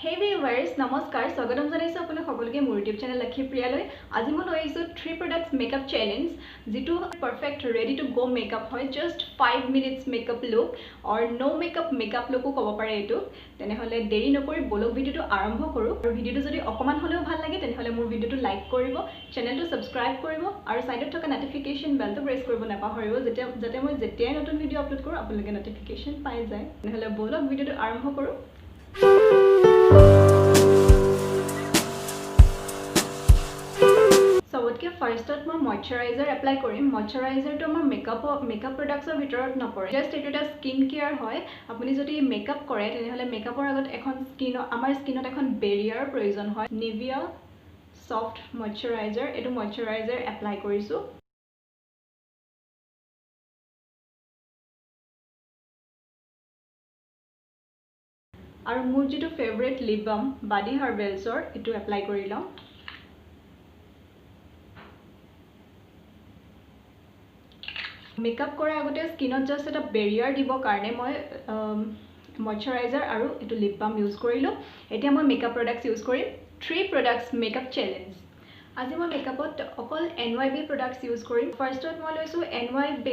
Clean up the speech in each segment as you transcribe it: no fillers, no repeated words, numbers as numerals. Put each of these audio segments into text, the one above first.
Hey viewers, নমস্কাৰ স্বাগতম জনাইছো আপোনাক সকলোকে মোৰ YouTube চেনেল লক্ষী প্ৰিয়ালৈ আজি মই লৈ আহিছো 3 products makeup challenge যেটো perfect ready to go makeup হয় just 5 minutes makeup look or no makeup look কব পাৰে এটো তেনে হলে দেৰি নকৰি বলক ভিডিওটো আৰম্ভ কৰো আৰু ভিডিওটো যদি অকমান হলেও ভাল লাগে তেনে হলে মোৰ ভিডিওটো লাইক কৰিব চেনেলটো সাবস্ক্ৰাইব কৰিব আৰু সাইডত থকা নোটিফিকেশন বেলটো প্ৰেছ কৰিব নাপাহৰিব যাতে মই যেতিয়াই নতুন ভিডিও আপলোড কৰো আপোনালোকে নোটিফিকেশন পাই যায় তেনে হলে বলক ভিডিওটো আৰম্ভ কৰো सबतके फार्स्टत मैं मॉइश्चराइजर एप्लाई करिम मॉइश्चराइजर तो मैं मेकअप प्रोडक्ट्सर भितरत नपरे जस्ट एटु এটা स्किन केयर হয় আপুনি যদি মেকআপ কৰে তেনেহলে মেকআপৰ আগত এখন আমাৰ স্কিনত এখন বেৰিয়াৰ প্ৰয়োজন হয় নিভিয়া সফট মॉइश्चराइजर এটো মॉइश्चराइजर এপ্লাই কৰিছো আৰু মোৰ যেটো ফেভাৰিট লিপ বাম বাডি হাৰ্বেলছৰ এটো এপ্লাই কৰি লম मेकअप কৰা আগতে স্কিনত জাস্ট এটা বেৰিয়াৰ দিব কাৰণে মই ময়শ্চাৰাইজাৰ আৰু এটো লিপ বাম ইউজ কৰিলো এতিয়া মই মেকআপ প্ৰডাক্টস ইউজ কৰিম 3 প্ৰডাক্টস মেকআপ চ্যালেঞ্জ আজি মই মেকআপত অকল NYB প্ৰডাক্টস ইউজ কৰিম ফাৰ্ষ্টত মই লৈছো NYB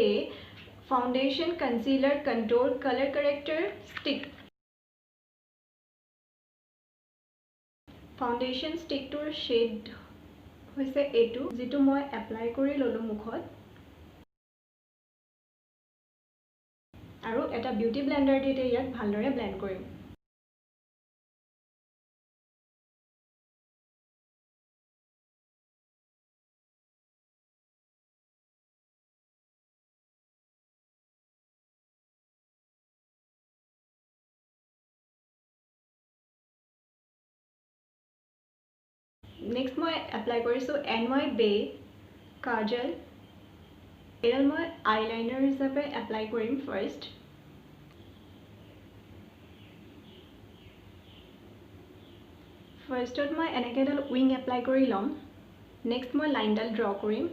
foundation concealer control colour corrector stick foundation ষ্টিকটোৰ শেড হৈছে এটো যেটো মই এপ্লাই কৰি ললো মুখত আৰু এটা বিউটি ব্লেন্ডাৰ দি ইয়াক ভালদৰে ব্লেন্ড কৰিম नेक्स्ट मैं एप्लाई करिसो NYB काजल एडल मैं आईलाइनर हिसाबे एप्लाई करिम फर्स्ट फार्स्टत मैं एनेके एडल विंग एप्लाई करि लम नेक्स्ट मैं लाइनडाल ड्र करिम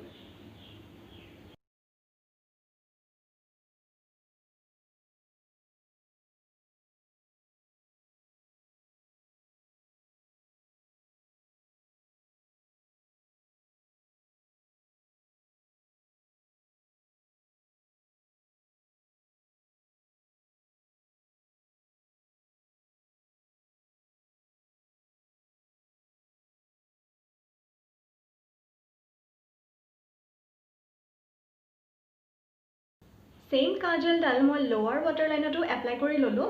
सेम काजल डाल मैं लोअर वाटर लाइनतो एप्लाई करि ललो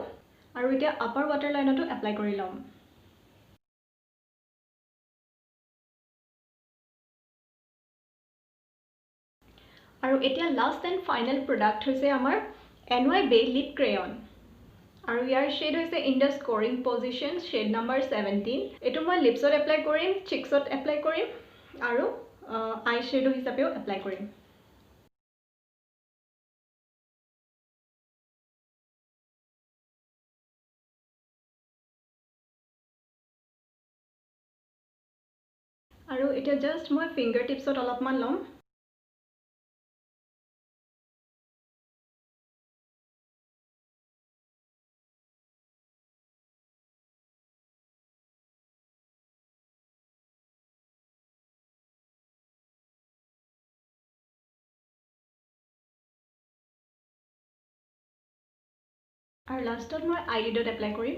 আৰু এতিয়া আপাৰ वाटर लाइनतो एप्लाई करि লম আৰু এতিয়া লাষ্ট এন্ড ফাইনাল প্ৰডাক্ট হৈছে আমাৰ NYB লিপ ক্ৰেয়ন আৰু ইয়াৰ শেড হৈছে in the scoring position shade number 17 এটো মই লিপছত এপ্লাই কৰিম চিকছত এপ্লাই কৰিম আৰু আই শ্যাডো হিচাপেও এপ্লাই কৰিম আৰু এটা জাস্ট মই ফিংগাৰ টিপছত অলপমান লম আৰু লাষ্টত মই আইলিডত এপ্লাই কৰিম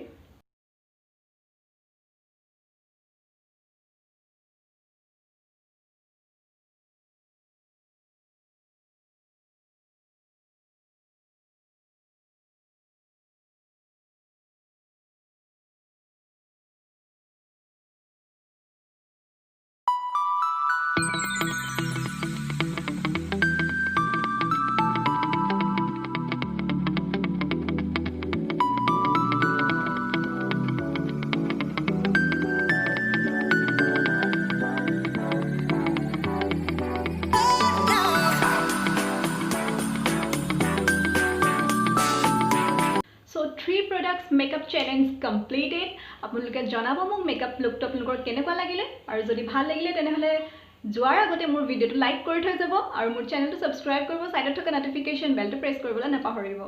products makeup challenge completed আপোনালোকে জনাব মোক মেকআপ লুকটো আপোনালোকৰ কেনেকুৱা লাগিলে আৰু যদি ভাল লাগিলে তেনেহলে যোৱাৰ আগতে মোৰ ভিডিওটো লাইক কৰি থৈ যাব আৰু মোৰ চেনেলটো সাবস্ক্ৰাইব কৰিব সাইডত থকা নোটিফিকেশন বেলটো প্ৰেছ কৰিবলৈ নাপাহৰিব